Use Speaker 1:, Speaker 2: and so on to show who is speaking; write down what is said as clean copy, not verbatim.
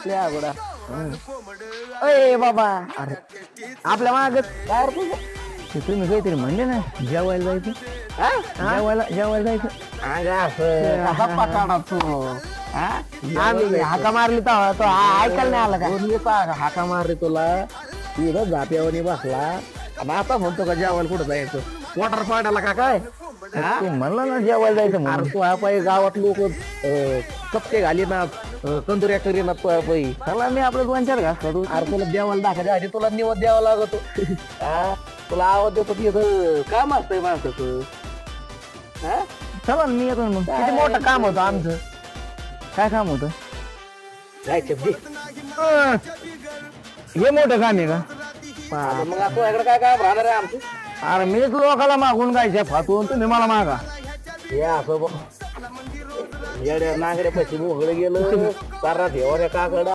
Speaker 1: अवघडा अय बाबा अरे आपल्या मागत काय रे तुझं तुम्ही काहीतरी म्हणले ना जेवायला जायचं जेवायला जायचं गप्पा काढा तू आम्ही हाका मारली तर तो ऐकायला नाही आला का हाका मारली तुला तिथं जाप्यावणी बसला आणि आता म्हणतो का जेवायला कुठं जायचं वॉटर पाडायला का काय तू म्हणला ना जेवायला जायचं म्हणून तू पाय गावात लोक कपके घाली ना कंदुऱ्या करी ना पै चला मी आपलं 2-4 घासला तू अरे तुला देवाला दाखवायच्या आधी तुला निवड द्यावा लागतो तुला आवाज देतो तिथं काम असतंय माणसाचं चला मी येतो मग किती मोठं काम होतं आमचं काय काम होतं जायचं हे मोठं काम आहे का मग तुझ्याकडे काय काम राहणार आहे आमचं अरे मी लोकाला मागून गायच्या फातून तुम्ही मला मागा हे असं बघ येड्या नागड्या पैसे मोकळे गेलं सारा ठेवा काकड